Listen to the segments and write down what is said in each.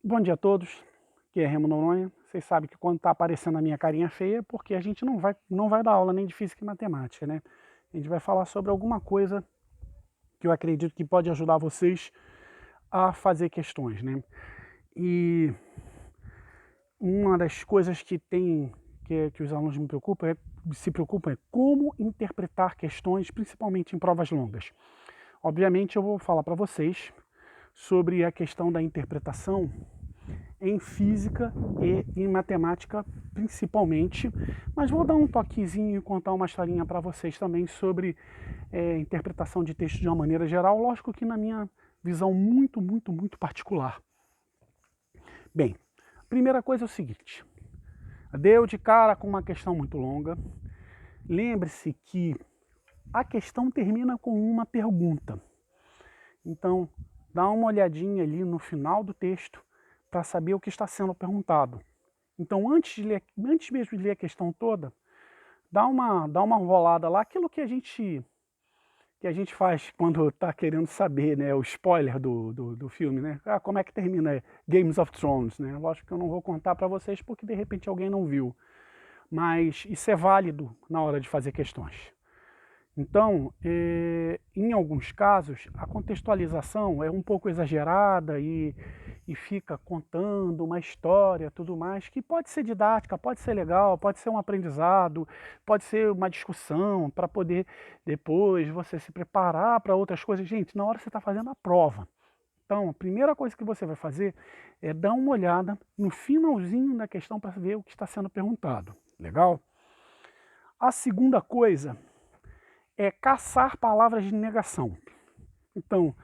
Bom dia a todos, aqui é Remo Noronha. Vocês sabem que quando está aparecendo a minha carinha feia é porque a gente não vai dar aula nem de física e matemática, né? A gente vai falar sobre alguma coisa que eu acredito que pode ajudar vocês a fazer questões, né? E uma das coisas que os alunos se preocupam é como interpretar questões, principalmente em provas longas. Obviamente eu vou falar para vocês sobre a questão da interpretação em física e em matemática principalmente, mas vou dar um toquezinho e contar uma historinha para vocês também sobre interpretação de texto de uma maneira geral, lógico que na minha visão muito particular. Bem, primeira coisa é o seguinte, deu de cara com uma questão muito longa, lembre-se que a questão termina com uma pergunta, então dá uma olhadinha ali no final do texto para saber o que está sendo perguntado. Então, antes mesmo de ler a questão toda, dá uma rolada lá, aquilo que a gente faz quando está querendo saber, né, o spoiler do filme, né? Ah, como é que termina Games of Thrones, né? Lógico que eu não vou contar para vocês porque de repente alguém não viu, mas isso é válido na hora de fazer questões. Então, em alguns casos, a contextualização é um pouco exagerada e fica contando uma história, tudo mais, que pode ser didática, pode ser legal, pode ser um aprendizado, pode ser uma discussão para poder depois você se preparar para outras coisas. Gente, na hora que você está fazendo a prova. Então, a primeira coisa que você vai fazer é dar uma olhada no finalzinho da questão para ver o que está sendo perguntado. Legal? A segunda coisa é caçar palavras de negação. Então,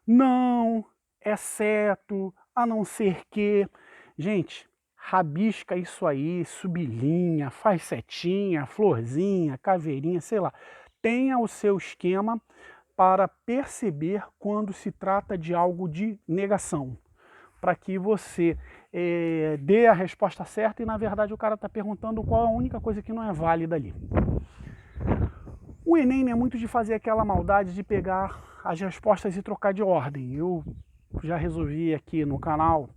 não, exceto, a não ser que. Gente, rabisca isso aí, sublinha, faz setinha, florzinha, caveirinha, sei lá. Tenha o seu esquema para perceber quando se trata de algo de negação. Para que você dê a resposta certa e, na verdade, o cara está perguntando qual a única coisa que não é válida ali. O Enem é muito de fazer aquela maldade de pegar as respostas e trocar de ordem. Eu já resolvi aqui no canal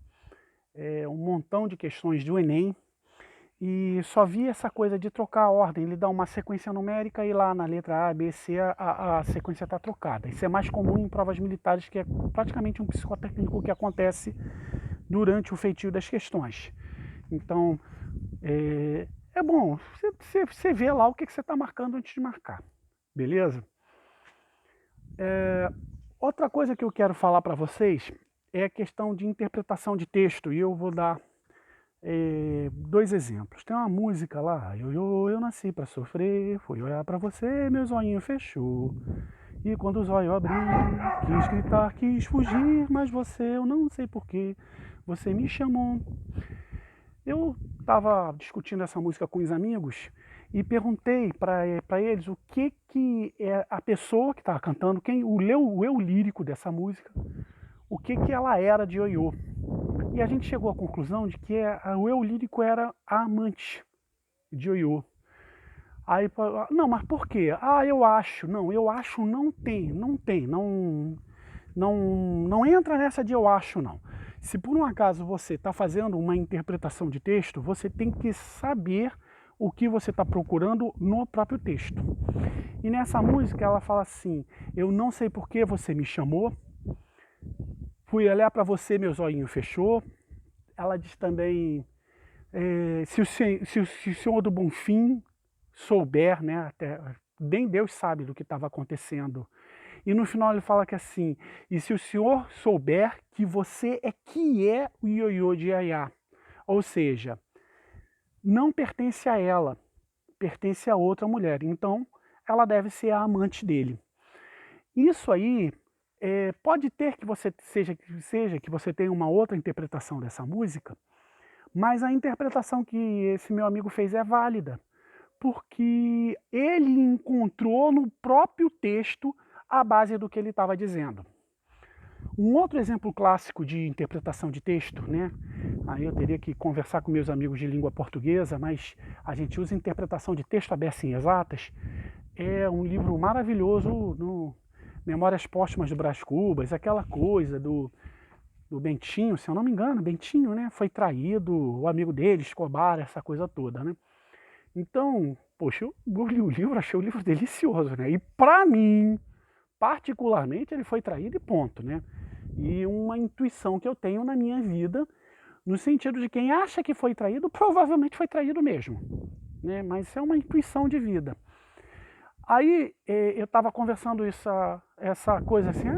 um montão de questões do Enem e só vi essa coisa de trocar a ordem. Ele dá uma sequência numérica e lá na letra A, B, C a sequência está trocada. Isso é mais comum em provas militares, que é praticamente um psicotécnico que acontece durante o feitio das questões. Então, é bom, você vê lá o que você está marcando antes de marcar. Beleza? Outra coisa que eu quero falar para vocês é a questão de interpretação de texto, e eu vou dar dois exemplos. Tem uma música lá, eu nasci para sofrer, fui olhar para você, meu zoinho fechou. E quando o zóio abriu, quis gritar, quis fugir, mas você, eu não sei porquê, você me chamou. Eu estava discutindo essa música com os amigos e perguntei para eles o que é a pessoa que estava cantando, o eu lírico dessa música, o que ela era de Ioiô. E a gente chegou à conclusão de que o eu lírico era a amante de Ioiô. Aí, não, mas por quê? Ah, eu acho. Não, eu acho não entra nessa de eu acho, não. Se por um acaso você está fazendo uma interpretação de texto, você tem que saber o que você está procurando no próprio texto. E nessa música ela fala assim: eu não sei por que você me chamou, fui olhar para você, meu zoinho fechou. Ela diz também: se o Senhor do Bonfim souber, né, até, nem Deus sabe do que estava acontecendo. E no final ele fala que assim: e se o senhor souber que você que é o ioiô de Iaiá, ou seja, não pertence a ela, pertence a outra mulher, então ela deve ser a amante dele. Isso aí pode ter que você seja que você tenha uma outra interpretação dessa música, mas a interpretação que esse meu amigo fez é válida, porque ele encontrou no próprio texto a base do que ele estava dizendo. Um outro exemplo clássico de interpretação de texto, né? Aí eu teria que conversar com meus amigos de língua portuguesa, mas a gente usa interpretação de texto aberto em exatas. É um livro maravilhoso no Memórias Póstumas do Brás Cubas, aquela coisa do do Bentinho, se eu não me engano, Bentinho, né? Foi traído, o amigo dele, Escobar, essa coisa toda, né? Então, poxa, eu li o livro, achei o livro delicioso, né? E para mim, particularmente, ele foi traído e ponto, né? E uma intuição que eu tenho na minha vida, no sentido de quem acha que foi traído, provavelmente foi traído mesmo, né? Mas é uma intuição de vida. Aí eu estava conversando essa coisa assim,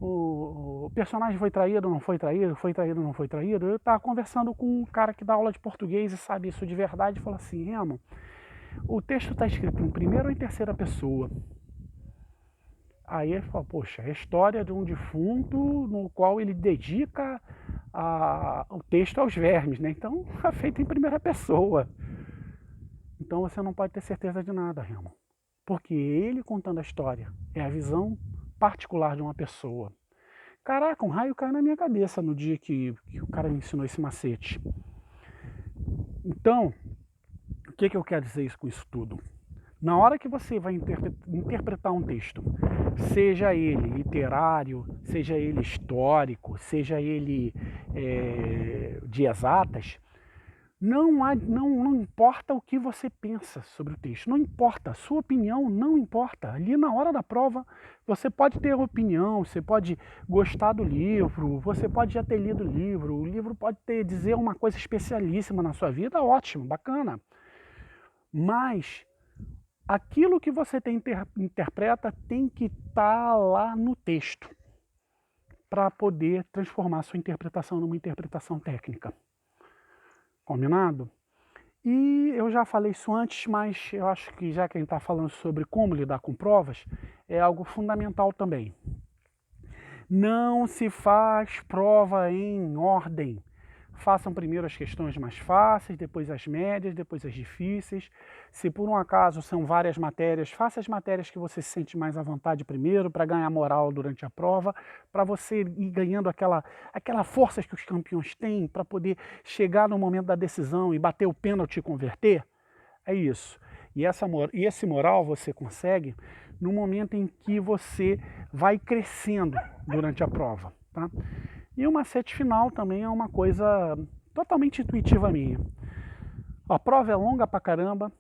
o personagem foi traído, não foi traído, foi traído, não foi traído. Eu estava conversando com um cara que dá aula de português e sabe isso de verdade, e falou assim, Remo, o texto está escrito em primeira ou em terceira pessoa. Aí ele falou, poxa, é a história de um defunto no qual ele dedica o texto aos vermes, né? Então é feito em primeira pessoa. Então você não pode ter certeza de nada, Remo. Porque ele contando a história é a visão particular de uma pessoa. Caraca, um raio caiu na minha cabeça no dia que o cara me ensinou esse macete. Então, o que eu quero dizer com isso tudo? Na hora que você vai interpretar um texto, seja ele literário, seja ele histórico, seja ele de exatas, não importa o que você pensa sobre o texto, não importa, a sua opinião não importa. Ali na hora da prova, você pode ter opinião, você pode gostar do livro, você pode já ter lido o livro pode dizer uma coisa especialíssima na sua vida, ótimo, bacana. Mas aquilo que você interpreta tem que estar lá no texto para poder transformar a sua interpretação numa interpretação técnica. Combinado? E eu já falei isso antes, mas eu acho que já que a gente está falando sobre como lidar com provas, é algo fundamental também. Não se faz prova em ordem. Façam primeiro as questões mais fáceis, depois as médias, depois as difíceis. Se por um acaso são várias matérias, faça as matérias que você se sente mais à vontade primeiro, para ganhar moral durante a prova, para você ir ganhando aquela força que os campeões têm, para poder chegar no momento da decisão e bater o pênalti e converter. É isso. E esse moral você consegue no momento em que você vai crescendo durante a prova, tá? E o macete final também é uma coisa totalmente intuitiva minha. A prova é longa pra caramba,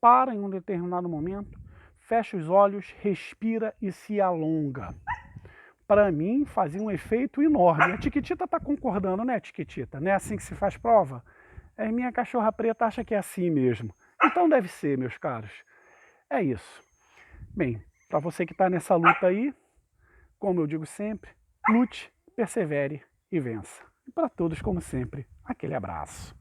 para em um determinado momento, fecha os olhos, respira e se alonga. Para mim, fazia um efeito enorme. A Tiquitita tá concordando, né, Tiquitita? Não é assim que se faz prova? É, minha cachorra preta acha que é assim mesmo. Então deve ser, meus caros. É isso. Bem, para você que está nessa luta aí, como eu digo sempre, lute, persevere e vença. E para todos, como sempre, aquele abraço.